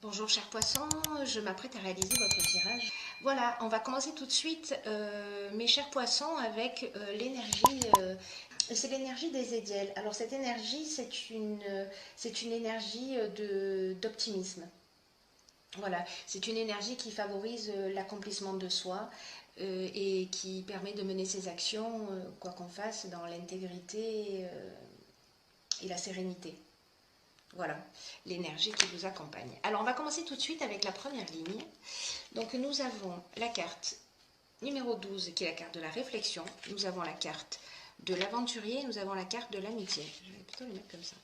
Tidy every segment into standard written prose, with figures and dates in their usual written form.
Bonjour chers poissons, je m'apprête à réaliser votre tirage. Voilà, on va commencer tout de suite mes chers poissons avec l'énergie, c'est l'énergie des Édiels. Alors cette énergie c'est une énergie d'optimisme. Voilà, c'est une énergie qui favorise l'accomplissement de soi et qui permet de mener ses actions, quoi qu'on fasse, dans l'intégrité et la sérénité. Voilà, l'énergie qui vous accompagne. Alors, on va commencer tout de suite avec la première ligne. Donc, nous avons la carte numéro 12, qui est la carte de la réflexion. Nous avons la carte de l'aventurier. Nous avons la carte de l'amitié. Je vais plutôt les mettre comme ça.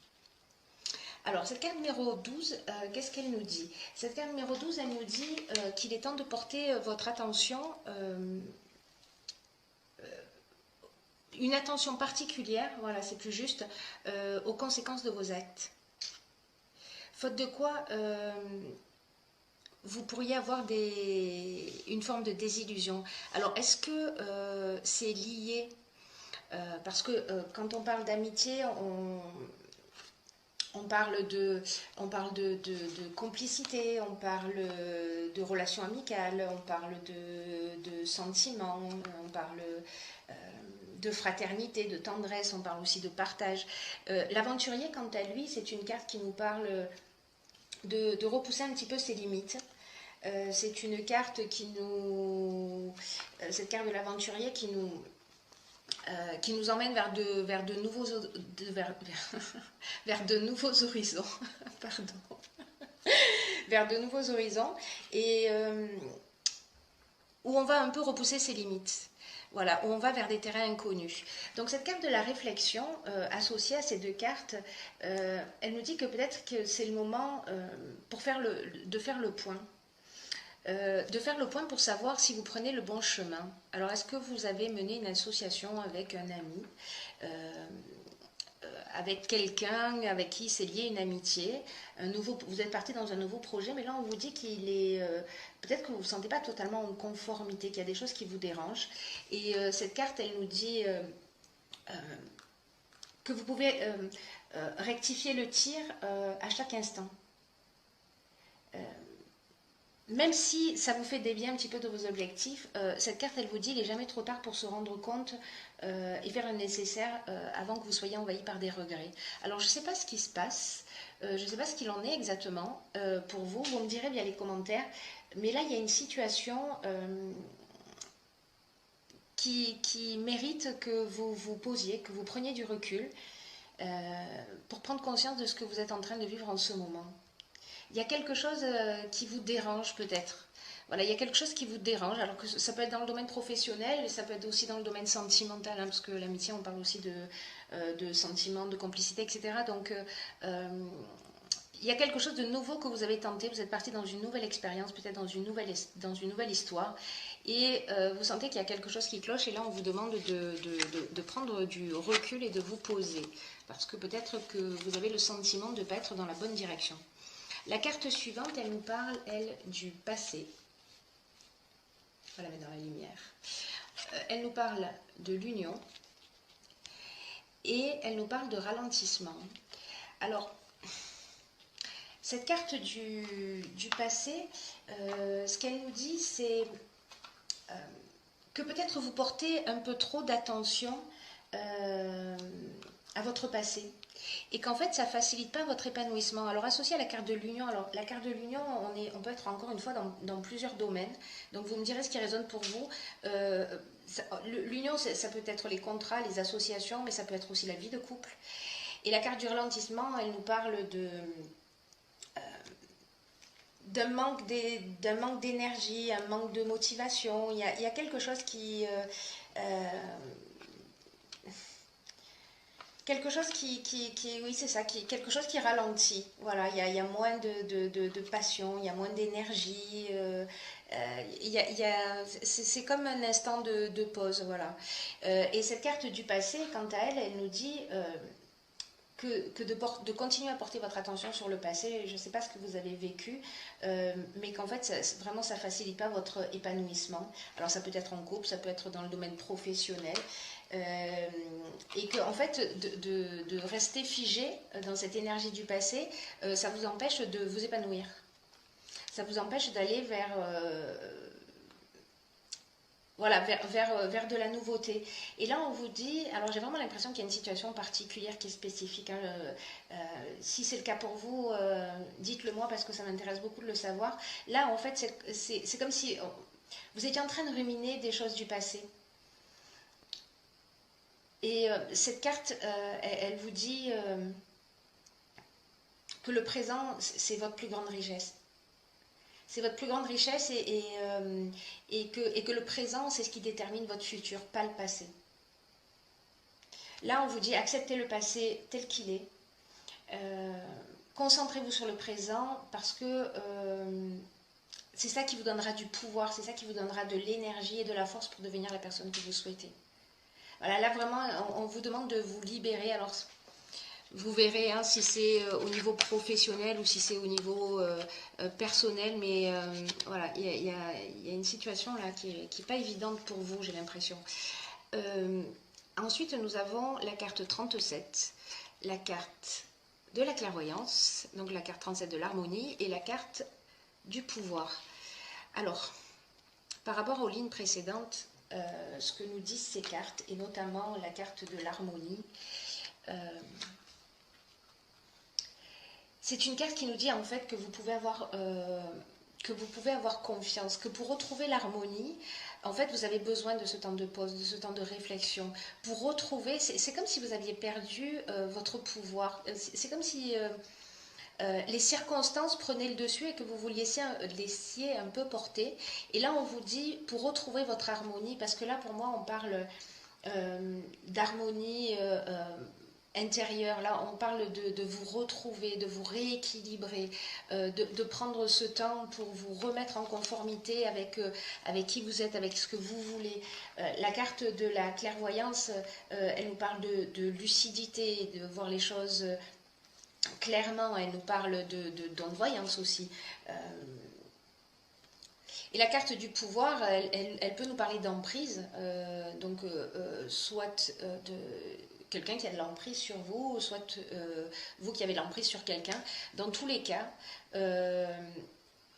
Alors, cette carte numéro 12, qu'est-ce qu'elle nous dit? Cette carte numéro 12, elle nous dit qu'il est temps de porter votre attention, une attention particulière, voilà, c'est plus juste, aux conséquences de vos actes. Faute de quoi, vous pourriez avoir une forme de désillusion. Alors, est-ce que c'est lié parce que quand on parle d'amitié, on parle de complicité, on parle de relations amicales, on parle de sentiments, on parle de fraternité, de tendresse, on parle aussi de partage. L'aventurier, quant à lui, c'est une carte qui nous parle de repousser un petit peu ses limites. C'est une carte cette carte de l'aventurier qui nous emmène vers de nouveaux horizons. Pardon. Vers de nouveaux horizons et où on va un peu repousser ses limites. Voilà, où on va vers des terrains inconnus. Donc cette carte de la réflexion, associée à ces deux cartes, elle nous dit que peut-être que c'est le moment de faire le point. De faire le point pour savoir si vous prenez le bon chemin. Alors, est-ce que vous avez mené une association avec un ami, avec quelqu'un avec qui c'est lié une amitié, vous êtes parti dans un nouveau projet, mais là on vous dit qu'il est peut-être que vous ne vous sentez pas totalement en conformité, qu'il y a des choses qui vous dérangent. Et cette carte, elle nous dit que vous pouvez rectifier le tir à chaque instant. Même si ça vous fait dévier un petit peu de vos objectifs, cette carte, elle vous dit qu'il n'est jamais trop tard pour se rendre compte et faire le nécessaire avant que vous soyez envahi par des regrets. Alors, je ne sais pas ce qui se passe, je ne sais pas ce qu'il en est exactement pour vous. Vous me direz via les commentaires. Mais là, il y a une situation qui mérite que vous vous posiez, que vous preniez du recul pour prendre conscience de ce que vous êtes en train de vivre en ce moment. Il y a quelque chose qui vous dérange peut-être. Voilà, il y a quelque chose qui vous dérange, alors que ça peut être dans le domaine professionnel, et ça peut être aussi dans le domaine sentimental, hein, parce que l'amitié, on parle aussi de sentiments, de complicité, etc. Donc, il y a quelque chose de nouveau que vous avez tenté, vous êtes parti dans une nouvelle expérience, peut-être dans une nouvelle histoire, et vous sentez qu'il y a quelque chose qui cloche, et là, on vous demande de prendre du recul et de vous poser, parce que peut-être que vous avez le sentiment de ne pas être dans la bonne direction. La carte suivante, elle nous parle, elle, du passé. On va la mettre dans la lumière. Elle nous parle de l'union et elle nous parle de ralentissement. Alors, cette carte du passé, ce qu'elle nous dit, c'est que peut-être vous portez un peu trop d'attention à votre passé. Et qu'en fait, ça ne facilite pas votre épanouissement. Alors, associé à la carte de l'union, alors la carte de l'union, on peut être encore une fois dans plusieurs domaines. Donc, vous me direz ce qui résonne pour vous. L'union, ça peut être les contrats, les associations, mais ça peut être aussi la vie de couple. Et la carte du ralentissement, elle nous parle d'un manque d'énergie, un manque de motivation. Il y a quelque chose qui... quelque chose oui, c'est ça, quelque chose qui ralentit. Voilà, il y a moins de passion, il y a moins d'énergie. C'est comme un instant de pause, voilà. Et cette carte du passé, quant à elle, elle nous dit de continuer à porter votre attention sur le passé. Je ne sais pas ce que vous avez vécu, mais qu'en fait, vraiment, ça ne facilite pas votre épanouissement. Alors, ça peut être en couple, ça peut être dans le domaine professionnel. Et que en fait de rester figé dans cette énergie du passé, ça vous empêche de vous épanouir. ça vous empêche d'aller vers... voilà, vers de la nouveauté. Et là, on vous dit, alors j'ai vraiment l'impression qu'il y a une situation particulière qui est spécifique, hein. Si c'est le cas pour vous, dites-le moi parce que ça m'intéresse beaucoup de le savoir. Là, en fait, c'est comme si vous étiez en train de ruminer des choses du passé. Et cette carte, elle vous dit que le présent, c'est votre plus grande richesse. C'est votre plus grande richesse et que le présent, c'est ce qui détermine votre futur, pas le passé. Là, on vous dit, acceptez le passé tel qu'il est. Concentrez-vous sur le présent parce que c'est ça qui vous donnera du pouvoir, c'est ça qui vous donnera de l'énergie et de la force pour devenir la personne que vous souhaitez. Voilà, là vraiment, on vous demande de vous libérer. Alors, vous verrez hein, si c'est au niveau professionnel ou si c'est au niveau personnel, mais voilà, il y a une situation là qui est pas évidente pour vous, j'ai l'impression. Ensuite, nous avons la carte 37, la carte de la clairvoyance, donc la carte 37 de l'harmonie et la carte du pouvoir. Alors, par rapport aux lignes précédentes, ce que nous disent ces cartes, et notamment la carte de l'harmonie, c'est une carte qui nous dit en fait que vous pouvez avoir confiance, que pour retrouver l'harmonie, en fait, vous avez besoin de ce temps de pause, de ce temps de réflexion. Pour retrouver, c'est comme si vous aviez perdu votre pouvoir. C'est comme si les circonstances prenaient le dessus et que vous vous laissiez un peu porter. Et là, on vous dit, pour retrouver votre harmonie, parce que là, pour moi, on parle d'harmonie intérieure. Là, on parle de vous retrouver, de vous rééquilibrer, de prendre ce temps pour vous remettre en conformité avec qui vous êtes, avec ce que vous voulez. La carte de la clairvoyance, elle nous parle de lucidité, de voir les choses clairement. Elle nous parle d'onde-voyance aussi. Et la carte du pouvoir, elle peut nous parler d'emprise, soit de quelqu'un qui a de l'emprise sur vous, soit vous qui avez de l'emprise sur quelqu'un. Dans tous les cas,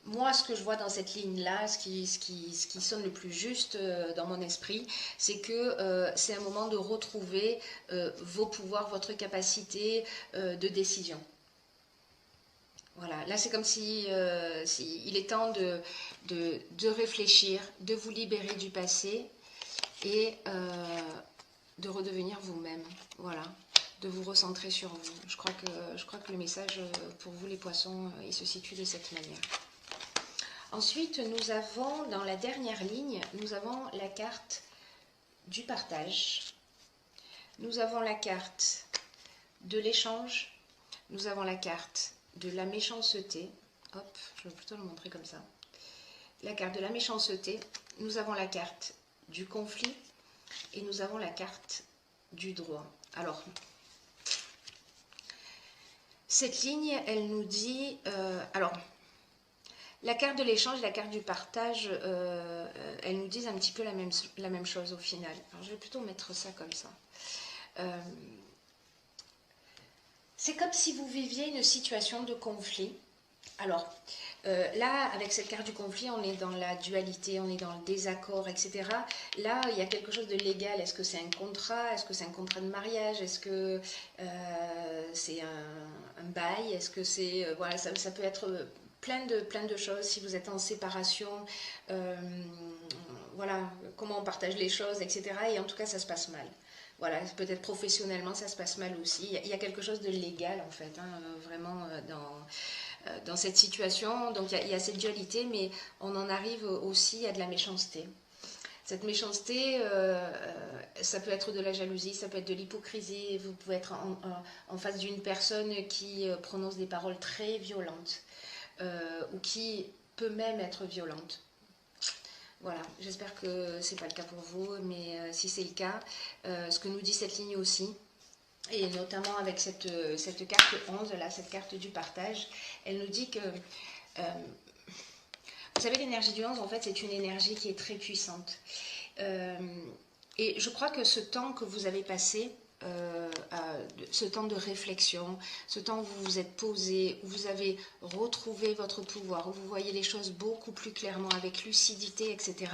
moi, ce que je vois dans cette ligne-là, ce qui sonne le plus juste dans mon esprit, c'est que c'est un moment de retrouver vos pouvoirs, votre capacité de décision. Voilà, là c'est comme si, il est temps de réfléchir, de vous libérer du passé et de redevenir vous-même. Voilà, de vous recentrer sur vous. Je crois que le message pour vous les poissons, il se situe de cette manière. Ensuite, nous avons dans la dernière ligne, nous avons la carte du partage. Nous avons la carte de l'échange. Nous avons la carte de la méchanceté. Hop, je vais plutôt le montrer comme ça. La carte de la méchanceté. Nous avons la carte du conflit. Et nous avons la carte du droit. Alors, cette ligne, elle nous dit... alors, la carte de l'échange et la carte du partage, elles nous disent un petit peu la même chose au final. Alors, je vais plutôt mettre ça comme ça. C'est comme si vous viviez une situation de conflit. Alors, là, avec cette carte du conflit, on est dans la dualité, on est dans le désaccord, etc. Là, il y a quelque chose de légal. Est-ce que c'est un contrat? Est-ce que c'est un contrat de mariage? Est-ce que c'est un bail? Est-ce que c'est... voilà, ça peut être plein de choses. Si vous êtes en séparation, voilà, comment on partage les choses, etc. Et en tout cas, ça se passe mal. Voilà, peut-être professionnellement, ça se passe mal aussi. Il y a quelque chose de légal, en fait, hein, vraiment, dans cette situation. Donc, il y a cette dualité, mais on en arrive aussi à de la méchanceté. Cette méchanceté, ça peut être de la jalousie, ça peut être de l'hypocrisie. Vous pouvez être en face d'une personne qui prononce des paroles très violentes ou qui peut même être violente. Voilà, j'espère que c'est pas le cas pour vous, mais si c'est le cas, ce que nous dit cette ligne aussi, et notamment avec cette carte 11, là, cette carte du partage, elle nous dit que, vous savez, l'énergie du 11, en fait, c'est une énergie qui est très puissante. Et je crois que ce temps que vous avez passé, ce temps de réflexion, ce temps où vous vous êtes posé, où vous avez retrouvé votre pouvoir, où vous voyez les choses beaucoup plus clairement, avec lucidité, etc.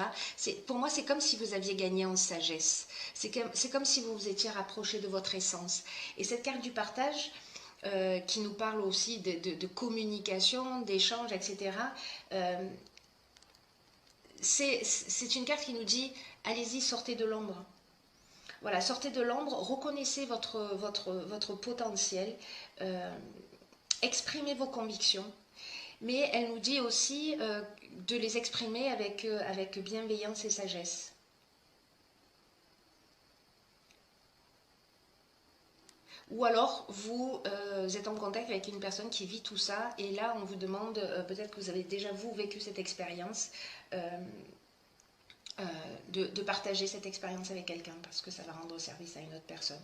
Pour moi, c'est comme si vous aviez gagné en sagesse. C'est comme si vous vous étiez rapproché de votre essence. Et cette carte du partage, qui nous parle aussi de communication, d'échange, etc., c'est une carte qui nous dit, allez-y, sortez de l'ombre. Voilà, sortez de l'ombre, reconnaissez votre potentiel, exprimez vos convictions, mais elle nous dit aussi de les exprimer avec bienveillance et sagesse. Ou alors, vous êtes en contact avec une personne qui vit tout ça, et là, on vous demande, peut-être que vous avez déjà, vous, vécu cette expérience, de partager cette expérience avec quelqu'un, parce que ça va rendre service à une autre personne.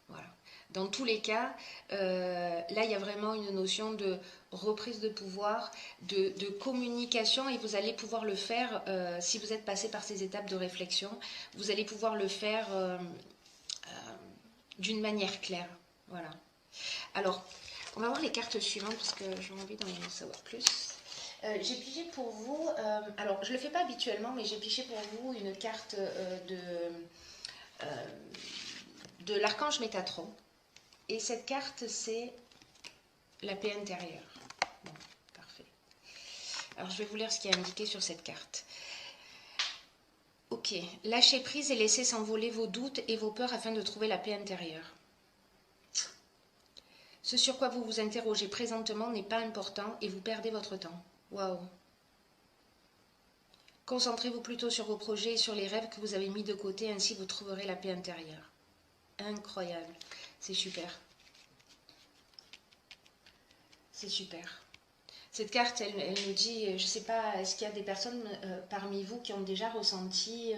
Voilà. Dans tous les cas, là, il y a vraiment une notion de reprise de pouvoir, de communication, et vous allez pouvoir le faire, si vous êtes passé par ces étapes de réflexion, vous allez pouvoir le faire d'une manière claire. Voilà. Alors, on va voir les cartes suivantes, parce que j'ai envie d'en savoir plus. J'ai pigé pour vous, alors je ne le fais pas habituellement, mais j'ai pigé pour vous une carte de l'archange Métatron. Et cette carte, c'est la paix intérieure. Bon, parfait. Alors, je vais vous lire ce qui est indiqué sur cette carte. Ok. Lâchez prise et laissez s'envoler vos doutes et vos peurs afin de trouver la paix intérieure. Ce sur quoi vous vous interrogez présentement n'est pas important et vous perdez votre temps. Waouh. Concentrez-vous plutôt sur vos projets et sur les rêves que vous avez mis de côté, ainsi vous trouverez la paix intérieure. Incroyable. C'est super. C'est super. Cette carte, elle nous dit, je ne sais pas, est-ce qu'il y a des personnes parmi vous qui ont déjà ressenti,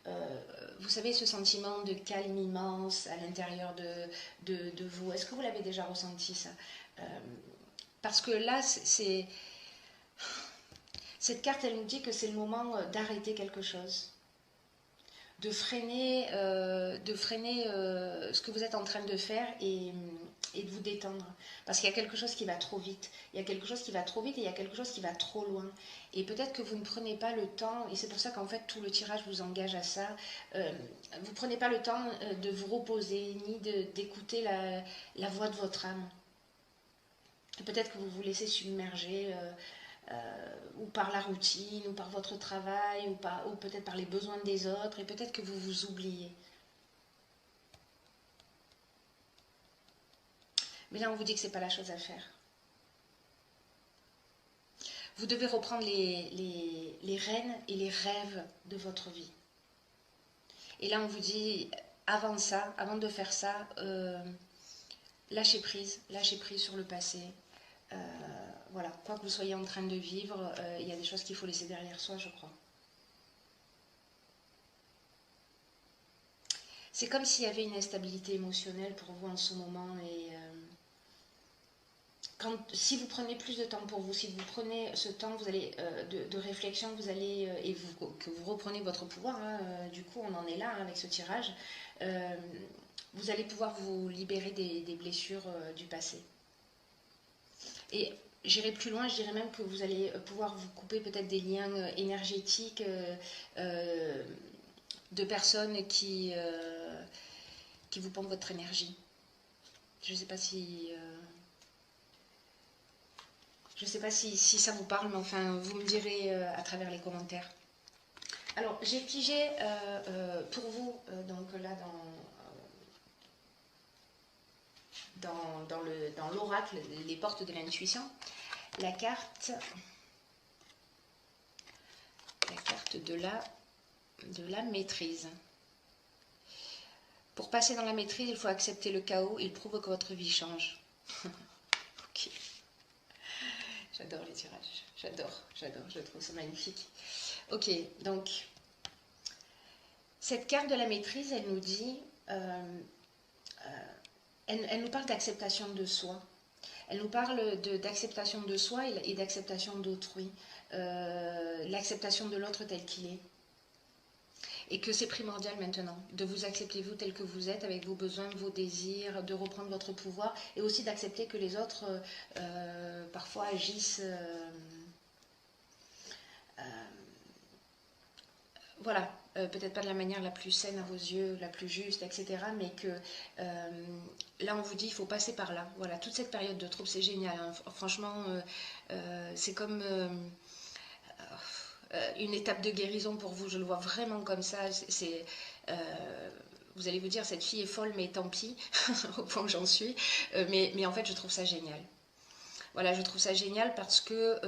vous savez, ce sentiment de calme immense à l'intérieur de vous. Est-ce que vous l'avez déjà ressenti, ça? Parce que là, cette carte, elle nous dit que c'est le moment d'arrêter quelque chose, de freiner ce que vous êtes en train de faire et de vous détendre. Parce qu'il y a quelque chose qui va trop vite. Il y a quelque chose qui va trop vite et il y a quelque chose qui va trop loin. Et peut-être que vous ne prenez pas le temps, et c'est pour ça qu'en fait tout le tirage vous engage à ça, vous ne prenez pas le temps de vous reposer, ni d'écouter la voix de votre âme. Peut-être que vous vous laissez submerger ou par la routine, ou par votre travail, ou peut-être par les besoins des autres, et peut-être que vous vous oubliez. Mais là, on vous dit que ce n'est pas la chose à faire. Vous devez reprendre les rênes et les rêves de votre vie. Et là, on vous dit, avant de faire ça, lâchez prise sur le passé. Voilà, quoi que vous soyez en train de vivre, il y a des choses qu'il faut laisser derrière soi, je crois. C'est comme s'il y avait une instabilité émotionnelle pour vous en ce moment, et si vous prenez plus de temps pour vous, si vous prenez ce temps vous allez, de réflexion, vous allez, que vous reprenez votre pouvoir, hein, du coup on en est là, hein, avec ce tirage, vous allez pouvoir vous libérer des blessures du passé. Et j'irai plus loin, je dirais même que vous allez pouvoir vous couper peut-être des liens énergétiques de personnes qui vous pompent votre énergie. Je ne sais pas si... je ne sais pas si ça vous parle, mais enfin, vous me direz à travers les commentaires. Alors, j'ai pigé pour vous, donc là, dans l'oracle, les portes de l'intuition, la carte de la maîtrise. Pour passer dans la maîtrise, il faut accepter le chaos, il prouve que votre vie change. Ok. J'adore les tirages, j'adore, je trouve ça magnifique. Ok, donc, cette carte de la maîtrise, elle nous dit, elle nous parle d'acceptation de soi. Elle nous parle d'acceptation de soi et d'acceptation d'autrui, l'acceptation de l'autre tel qu'il est. et que c'est primordial maintenant de vous accepter vous tel que vous êtes, avec vos besoins, vos désirs, de reprendre votre pouvoir, et aussi d'accepter que les autres parfois agissent voilà, peut-être pas de la manière la plus saine à vos yeux, la plus juste, etc. Mais que là, on vous dit, il faut passer par là. Voilà, toute cette période de trouble, c'est génial, hein. Franchement, c'est comme une étape de guérison pour vous. Je le vois vraiment comme ça. Vous allez vous dire, cette fille est folle, mais tant pis, au point que j'en suis. Mais en fait, je trouve ça génial. Voilà, je trouve ça génial parce que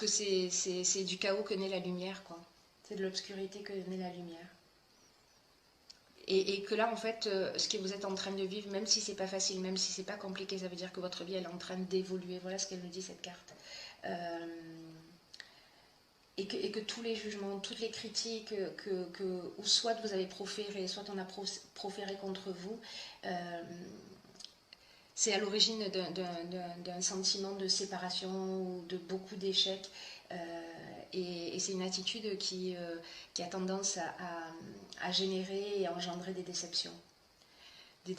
c'est du chaos que naît la lumière, quoi. C'est de l'obscurité que naît la lumière. Et que là, en fait, ce que vous êtes en train de vivre, même si c'est pas facile, même si c'est pas compliqué, ça veut dire que votre vie, elle est en train d'évoluer. Voilà ce qu'elle nous dit, cette carte. Et que tous les jugements, toutes les critiques ou soit vous avez proféré, soit on a proféré contre vous, c'est à l'origine d'un sentiment de séparation ou de beaucoup d'échecs. Et c'est une attitude qui a tendance à générer et à engendrer des déceptions. Des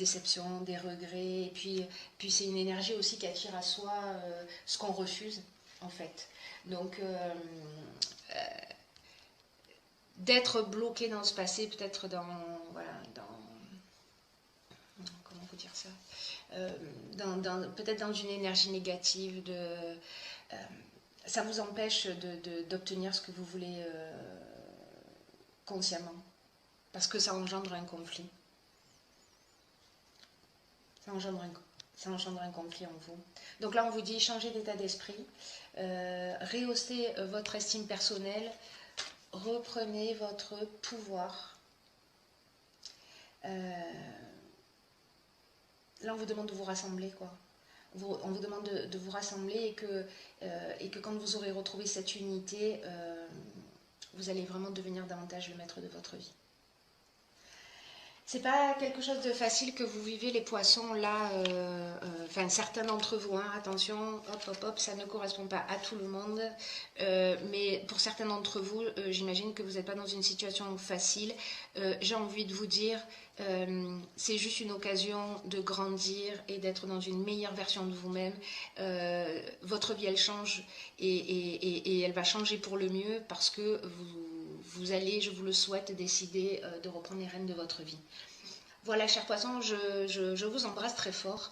regrets. Et puis c'est une énergie aussi qui attire à soi ce qu'on refuse, en fait. Donc, d'être bloqué dans ce passé, peut-être comment vous dire ça, peut-être dans une énergie négative, ça vous empêche d'obtenir ce que vous voulez consciemment, parce que ça engendre un conflit. Ça engendre un conflit en vous. Donc là, on vous dit, changez d'état d'esprit, rehaussez votre estime personnelle, reprenez votre pouvoir. Là, on vous demande de vous rassembler, quoi. On vous demande de vous rassembler et que quand vous aurez retrouvé cette unité, vous allez vraiment devenir davantage le maître de votre vie. C'est pas quelque chose de facile que vous vivez, les poissons, là, enfin certains d'entre vous, hein, attention, hop, ça ne correspond pas à tout le monde, mais pour certains d'entre vous, j'imagine que vous n'êtes pas dans une situation facile. J'ai envie de vous dire, c'est juste une occasion de grandir et d'être dans une meilleure version de vous-même. Votre vie, elle change et elle va changer pour le mieux parce que vous allez, je vous le souhaite, décider de reprendre les rênes de votre vie. Voilà, chers poissons, je vous embrasse très fort.